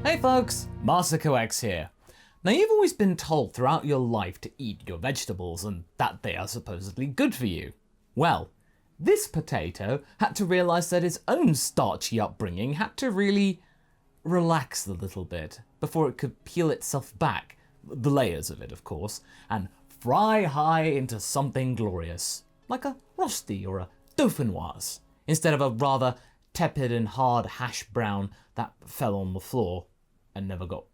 Hey folks, MasakoX here. Now you've always been told throughout your life to eat your vegetables and that they are supposedly good for you. Well, this potato had to realise that its own starchy upbringing had to really relax a little bit before it could peel itself back, the layers of it of course, and fry high into something glorious, like a rosti or a dauphinoise, instead of a rather tepid and hard hash brown that fell on the floor and never got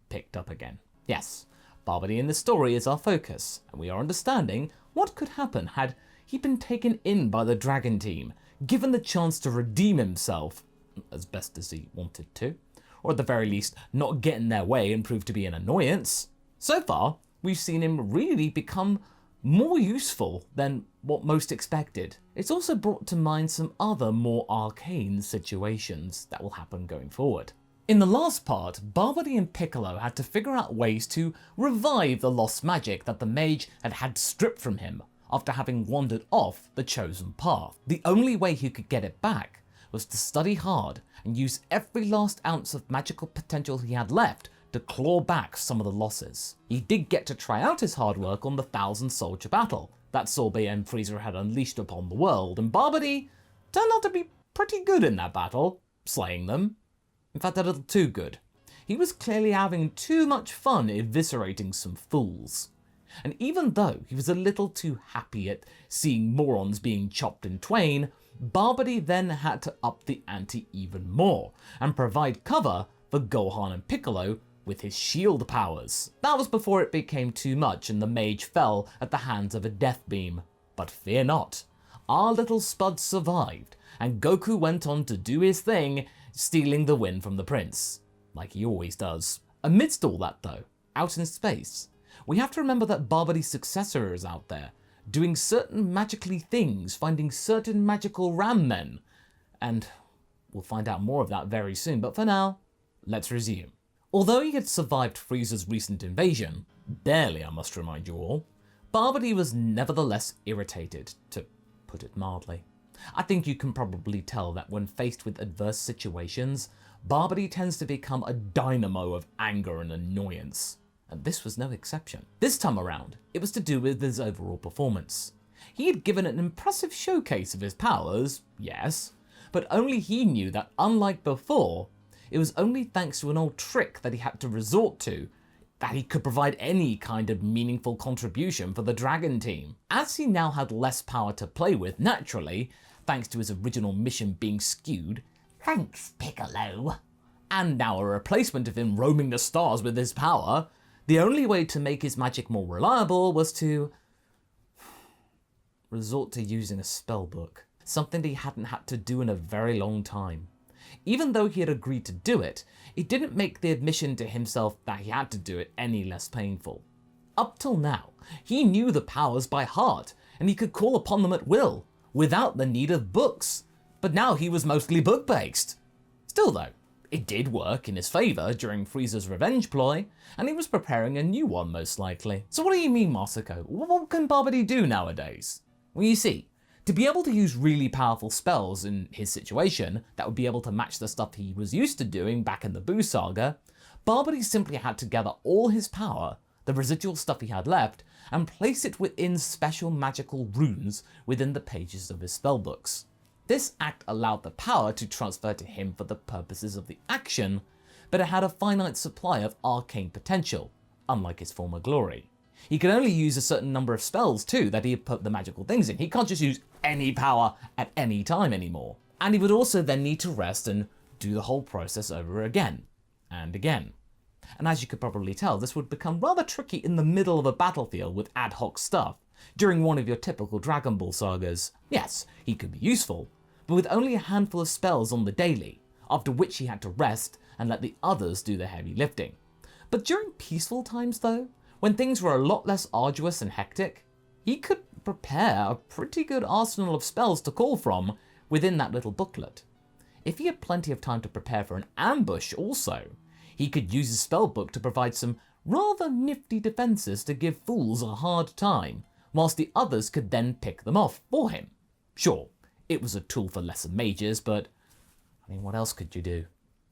picked up again. Yes, Babidi in the story is our focus, and we are understanding what could happen had he been taken in by the dragon team, given the chance to redeem himself, as best as he wanted to, or at the very least not get in their way and prove to be an annoyance. So far, we've seen him really become more useful than what most expected. It's also brought to mind some other more arcane situations that will happen going forward. In the last part, Babidi and Piccolo had to figure out ways to revive the lost magic that the mage had stripped from him after having wandered off the chosen path. The only way he could get it back was to study hard and use every last ounce of magical potential he had left to claw back some of the losses. He did get to try out his hard work on the 1,000 soldier battle that Sorbet and Frieza had unleashed upon the world, and Babidi turned out to be pretty good in that battle, slaying them. In fact, a little too good. He was clearly having too much fun eviscerating some fools. And even though he was a little too happy at seeing morons being chopped in twain, Babidi then had to up the ante even more and provide cover for Gohan and Piccolo with his shield powers. That was before it became too much and the mage fell at the hands of a death beam. But fear not, our little spud survived, and Goku went on to do his thing, stealing the win from the prince, like he always does. Amidst all that though, out in space, we have to remember that Babidi's successor is out there, doing certain magically things, finding certain magical ram men, and we'll find out more of that very soon, but for now, let's resume. Although he had survived Frieza's recent invasion, barely I must remind you all, Babidi was nevertheless irritated, to put it mildly. I think you can probably tell that when faced with adverse situations, Babidi tends to become a dynamo of anger and annoyance, and this was no exception. This time around, it was to do with his overall performance. He had given an impressive showcase of his powers, yes, but only he knew that unlike before, it was only thanks to an old trick that he had to resort to that he could provide any kind of meaningful contribution for the Dragon team. As he now had less power to play with naturally, thanks to his original mission being skewed, thanks Piccolo, and now a replacement of him roaming the stars with his power, the only way to make his magic more reliable was to resort to using a spellbook, something that he hadn't had to do in a very long time. Even though he had agreed to do it, it didn't make the admission to himself that he had to do it any less painful. Up till now, he knew the powers by heart, and he could call upon them at will, without the need of books, but now he was mostly book-based. Still though, it did work in his favour during Frieza's revenge ploy, and he was preparing a new one most likely. So what do you mean, Masako? What can Babidi do nowadays? Well, you see, to be able to use really powerful spells in his situation that would be able to match the stuff he was used to doing back in the Buu Saga, Babidi simply had to gather all his power, the residual stuff he had left, and place it within special magical runes within the pages of his spellbooks. This act allowed the power to transfer to him for the purposes of the action, but it had a finite supply of arcane potential, unlike his former glory. He could only use a certain number of spells too that he had put the magical things in. He can't just use any power at any time anymore. And he would also then need to rest and do the whole process over again and again. And as you could probably tell, this would become rather tricky in the middle of a battlefield with ad hoc stuff during one of your typical Dragon Ball sagas. Yes, he could be useful, but with only a handful of spells on the daily, after which he had to rest and let the others do the heavy lifting. But during peaceful times though, when things were a lot less arduous and hectic, he could prepare a pretty good arsenal of spells to call from within that little booklet. If he had plenty of time to prepare for an ambush also, he could use his spellbook to provide some rather nifty defences to give fools a hard time, whilst the others could then pick them off for him. Sure, it was a tool for lesser mages, but I mean, what else could you do?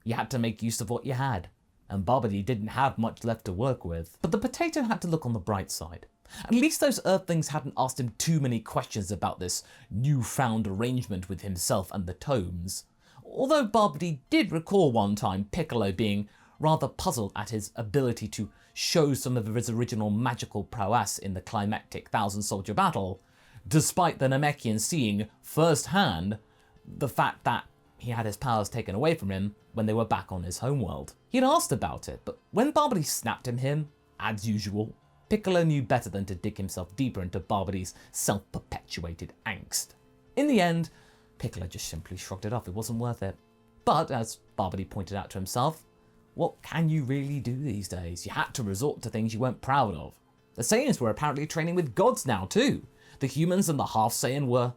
You had to make use of what you had. and Babidi didn't have much left to work with. But the potato had to look on the bright side. At least those Earthlings hadn't asked him too many questions about this newfound arrangement with himself and the tomes. Although Babidi did recall one time Piccolo being rather puzzled at his ability to show some of his original magical prowess in the climactic thousand-soldier battle, despite the Namekian seeing firsthand the fact that he had his powers taken away from him when they were back on his homeworld. He had asked about it, but when Babidi snapped at him, as usual, Piccolo knew better than to dig himself deeper into Babidi's self-perpetuated angst. In the end, Piccolo just simply shrugged it off, it wasn't worth it. But, as Babidi pointed out to himself, what can you really do these days? You had to resort to things you weren't proud of. The Saiyans were apparently training with gods now too. The humans and the half-Saiyan were,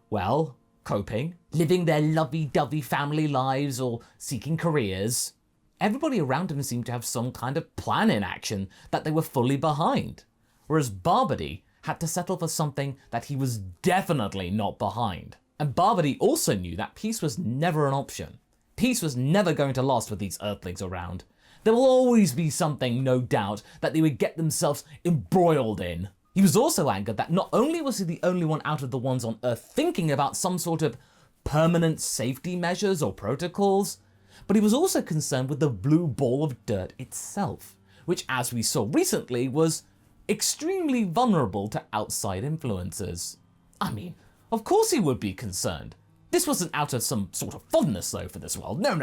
well, coping, living their lovey-dovey family lives or seeking careers. Everybody around him seemed to have some kind of plan in action that they were fully behind. Whereas Babidi had to settle for something that he was definitely not behind. And Babidi also knew that peace was never an option. Peace was never going to last with these Earthlings around. There will always be something, no doubt, that they would get themselves embroiled in. He was also angered that not only was he the only one out of the ones on Earth thinking about some sort of permanent safety measures or protocols, but he was also concerned with the blue ball of dirt itself, which, as we saw recently, was extremely vulnerable to outside influences. I mean, of course he would be concerned. This wasn't out of some sort of fondness, though, for this world. No.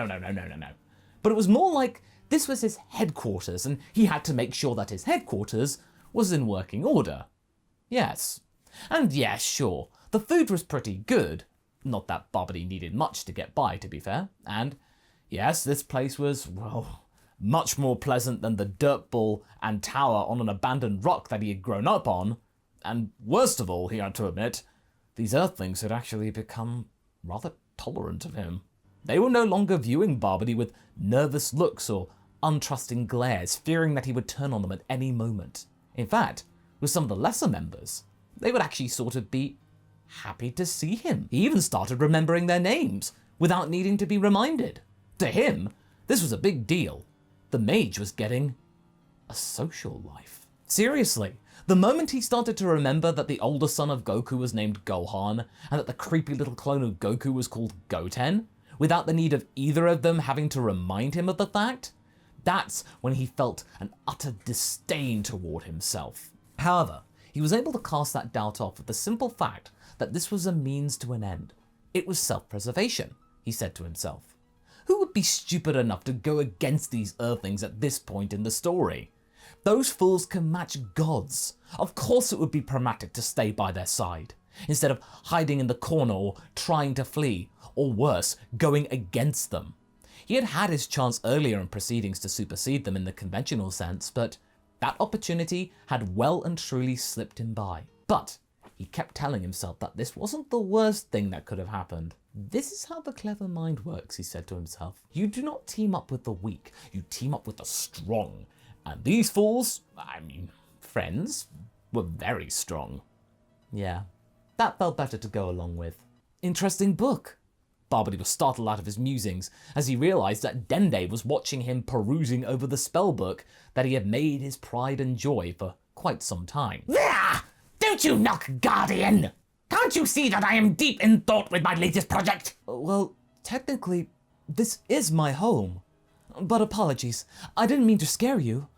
But it was more like this was his headquarters, and he had to make sure that his headquarters was in working order. Yes. And yes, sure, the food was pretty good. Not that Babidi needed much to get by, to be fair. And yes, this place was, well, much more pleasant than the dirt ball and tower on an abandoned rock that he had grown up on. And worst of all, he had to admit, these Earthlings had actually become rather tolerant of him. They were no longer viewing Babidi with nervous looks or untrusting glares, fearing that he would turn on them at any moment. In fact, with some of the lesser members, they would actually sort of be happy to see him. He even started remembering their names without needing to be reminded. To him, this was a big deal. The mage was getting a social life. Seriously, the moment he started to remember that the older son of Goku was named Gohan, and that the creepy little clone of Goku was called Goten, without the need of either of them having to remind him of the fact, that's when he felt an utter disdain toward himself. However, he was able to cast that doubt off with the simple fact that this was a means to an end. It was self-preservation, he said to himself. Who would be stupid enough to go against these Earthlings at this point in the story? Those fools can match gods. Of course it would be pragmatic to stay by their side, instead of hiding in the corner or trying to flee, or worse, going against them. He had had his chance earlier in proceedings to supersede them in the conventional sense, but that opportunity had well and truly slipped him by. But he kept telling himself that this wasn't the worst thing that could have happened. This is how the clever mind works, he said to himself. You do not team up with the weak, you team up with the strong. And these fools, friends, were very strong. Yeah, that felt better to go along with. Interesting book. Babidi was startled out of his musings as he realized that Dende was watching him perusing over the spellbook that he had made his pride and joy for quite some time. There! Don't you knock, Guardian! Can't you see that I am deep in thought with my latest project? Well, technically, this is my home. But apologies, I didn't mean to scare you.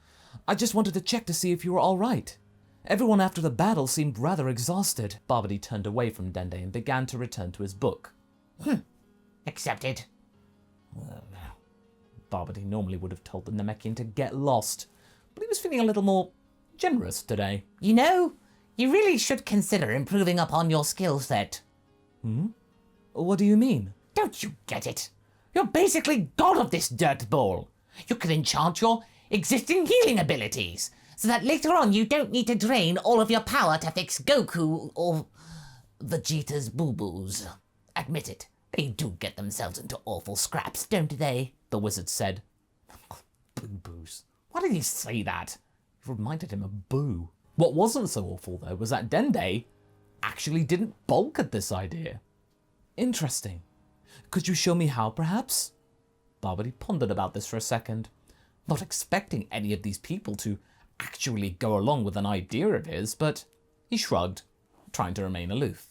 I just wanted to check to see if you were all right. Everyone after the battle seemed rather exhausted. Babidi turned away from Dende and began to return to his book. Accepted. Babidi normally would have told the Namekian to get lost, but he was feeling a little more generous today. You know, you really should consider improving upon your skill set. What do you mean? Don't you get it? You're basically god of this dirt ball. You can enchant your existing healing abilities, so that later on you don't need to drain all of your power to fix Goku or Vegeta's boo-boos. Admit it, they do get themselves into awful scraps, don't they? The wizard said. Boo-boos. Why did he say that? It reminded him of Buu. What wasn't so awful, though, was that Dende actually didn't balk at this idea. Interesting. Could you show me how, perhaps? Babidi pondered about this for a second. not expecting any of these people to actually go along with an idea of his, but he shrugged, trying to remain aloof.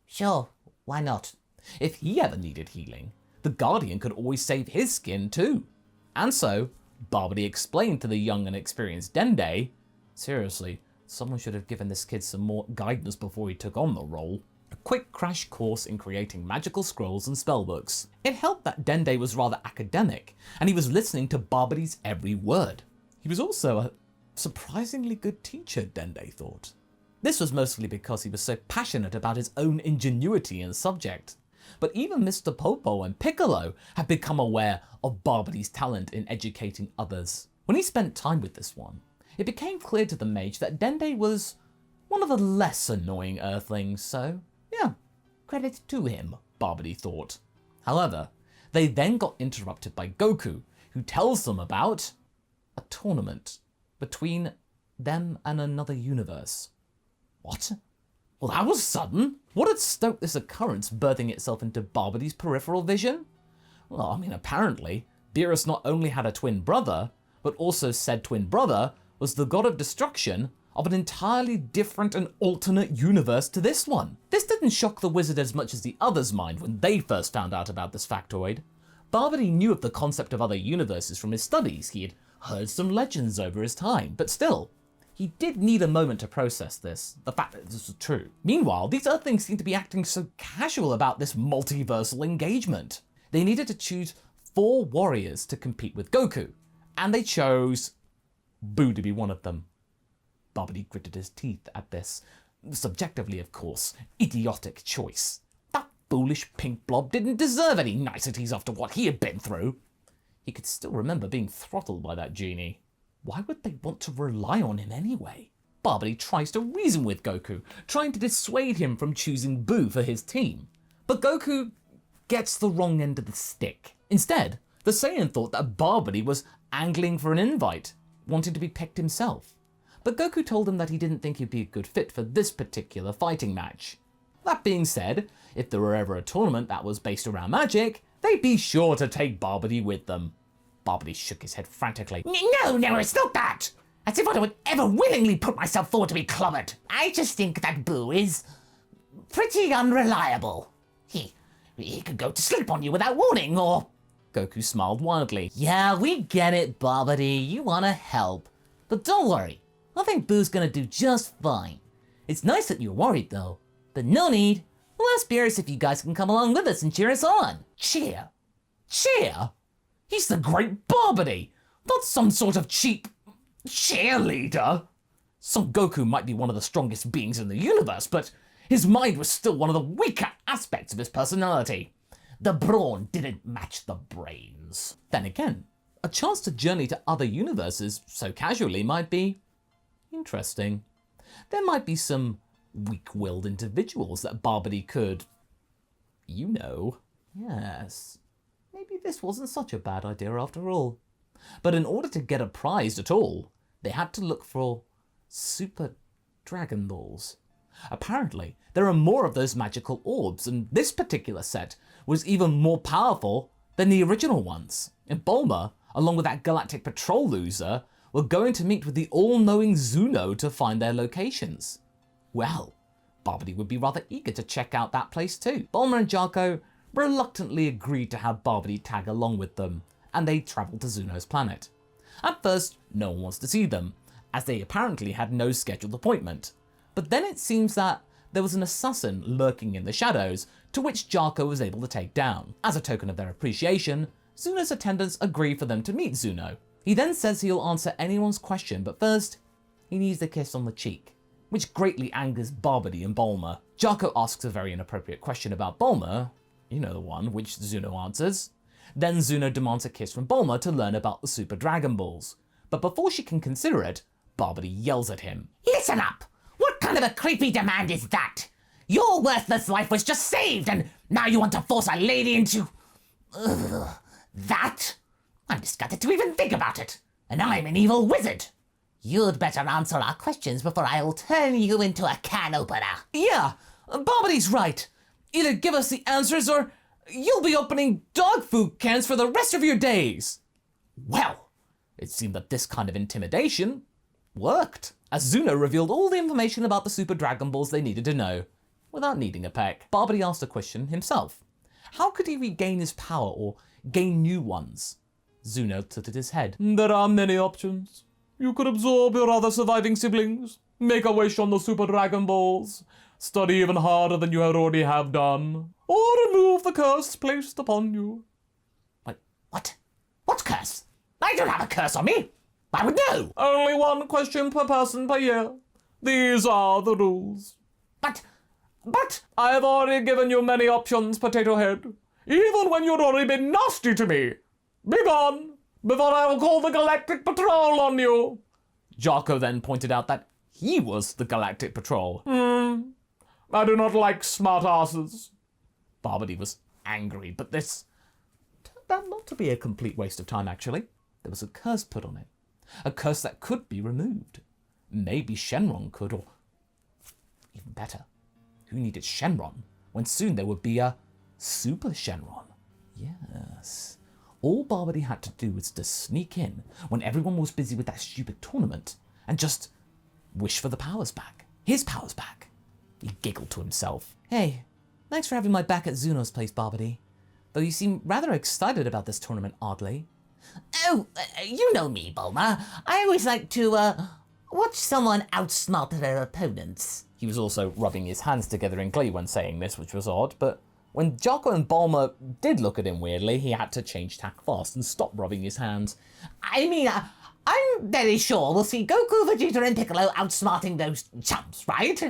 Sure, why not? If he ever needed healing, the Guardian could always save his skin too. And so, Babidi explained to the young and experienced Dende, seriously, someone should have given this kid some more guidance before he took on the role, a quick crash course in creating magical scrolls and spellbooks. It helped that Dende was rather academic, and he was listening to Babidi's every word. He was also a surprisingly good teacher, Dende thought. This was mostly because he was so passionate about his own ingenuity in the subject. But even Mr. Popo and Piccolo had become aware of Babidi's talent in educating others. When he spent time with this one, it became clear to the mage that Dende was one of the less annoying Earthlings, so yeah, credit to him, Babidi thought. However, they then got interrupted by Goku, who tells them about a tournament between them and another universe. What? Well, that was sudden. What had stoked this occurrence birthing itself into Babidi's peripheral vision? Well, I mean, apparently, Beerus not only had a twin brother, but also said twin brother was the god of destruction of an entirely different and alternate universe to this one. This didn't shock the wizard as much as the others' mind when they first found out about this factoid. Babidi knew of the concept of other universes from his studies. He had heard some legends over his time, but still, he did need a moment to process this, the fact that this was true. Meanwhile, these Earthlings seemed to be acting so casual about this multiversal engagement. They needed to choose 4 warriors to compete with Goku, and they chose Buu to be one of them. Babidi gritted his teeth at this, subjectively of course, idiotic choice. That foolish pink blob didn't deserve any niceties after what he had been through. He could still remember being throttled by that genie. Why would they want to rely on him anyway? Babidi tries to reason with Goku, trying to dissuade him from choosing Buu for his team. But Goku gets the wrong end of the stick. Instead, the Saiyan thought that Babidi was angling for an invite, wanting to be picked himself. But Goku told him that he didn't think he'd be a good fit for this particular fighting match. That being said, if there were ever a tournament that was based around magic, they'd be sure to take Babidi with them. Babidi shook his head frantically. No, it's not that! As if I would ever willingly put myself forward to be clobbered. I just think that Buu is pretty unreliable. He could go to sleep on you without warning, or... Goku smiled wildly. Yeah, we get it, Babidi. You want to help. But don't worry. I think Buu's gonna do just fine. It's nice that you're worried, though. But no need. We'll ask Beerus if you guys can come along with us and cheer us on. Cheer? Cheer? He's the great Babidi, not some sort of cheap cheerleader. Son Goku might be one of the strongest beings in the universe, but his mind was still one of the weaker aspects of his personality. The brawn didn't match the brains. Then again, a chance to journey to other universes so casually might be interesting. There might be some weak-willed individuals that Babidi could, yes. Maybe this wasn't such a bad idea after all. But in order to get a prize at all, they had to look for Super Dragon Balls. Apparently, there are more of those magical orbs, and this particular set was even more powerful than the original ones. And Bulma, along with that Galactic Patrol loser, were going to meet with the all-knowing Zuno to find their locations. Well, Babidi would be rather eager to check out that place too. Bulma and Jarko reluctantly agreed to have Babidi tag along with them, and they travelled to Zuno's planet. At first, no one wants to see them, as they apparently had no scheduled appointment. But then it seems that there was an assassin lurking in the shadows, to which Jarko was able to take down. As a token of their appreciation, Zuno's attendants agree for them to meet Zuno. He then says he'll answer anyone's question, but first, he needs a kiss on the cheek, which greatly angers Babidi and Bulma. Jarko asks a very inappropriate question about Bulma, the one, which Zuno answers. Then Zuno demands a kiss from Bulma to learn about the Super Dragon Balls. But before she can consider it, Babidi yells at him. Listen up! What kind of a creepy demand is that? Your worthless life was just saved, and now you want to force a lady into... that? I'm disgusted to even think about it. And I'm an evil wizard. You'd better answer our questions before I'll turn you into a can opener. Yeah, Babidi's right. Either give us the answers or you'll be opening dog food cans for the rest of your days. Well, It seemed that this kind of intimidation worked, as Zuno revealed all the information about the Super Dragon Balls they needed to know, without needing a peck. Babidi asked a question himself. How could he regain his power or gain new ones? Zuno tilted his head. There are many options. You could absorb your other surviving siblings, make a wish on the Super Dragon Balls, study even harder than you already have done, or remove the curse placed upon you. Wait, what? What curse? I don't have a curse on me. I would know. Only one question per person per year. These are the rules. But... I have already given you many options, Potato Head. Even when you'd already been nasty to me. Be gone, before I will call the Galactic Patrol on you. Jocko then pointed out that he was the Galactic Patrol. I do not like smart asses. Babidi was angry, but this turned out not to be a complete waste of time, actually. There was a curse put on it. A curse that could be removed. Maybe Shenron could, or even better, who needed Shenron when soon there would be a Super Shenron? Yes. All Babidi had to do was to sneak in when everyone was busy with that stupid tournament and just wish for the powers back. His powers back. He giggled to himself. Hey, thanks for having my back at Zuno's place, Babidi. Though you seem rather excited about this tournament, oddly. Oh, you know me, Bulma. I always like to, watch someone outsmart their opponents. He was also rubbing his hands together in glee when saying this, which was odd, but when Jocko and Bulma did look at him weirdly, he had to change tack fast and stop rubbing his hands. I mean, I'm very sure we'll see Goku, Vegeta and Piccolo outsmarting those chumps, right?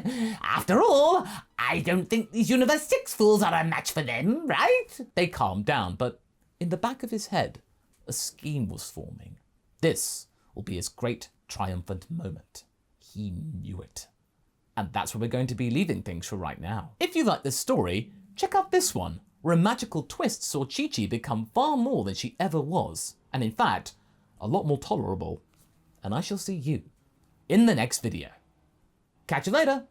After all, I don't think these Universe 6 fools are a match for them, right? They calmed down, but in the back of his head, a scheme was forming. This will be his great triumphant moment. He knew it. And that's where we're going to be leaving things for right now. If you like this story, check out this one, where a magical twist saw Chi-Chi become far more than she ever was, and in fact, a lot more tolerable. And I shall see you in the next video. Catch you later!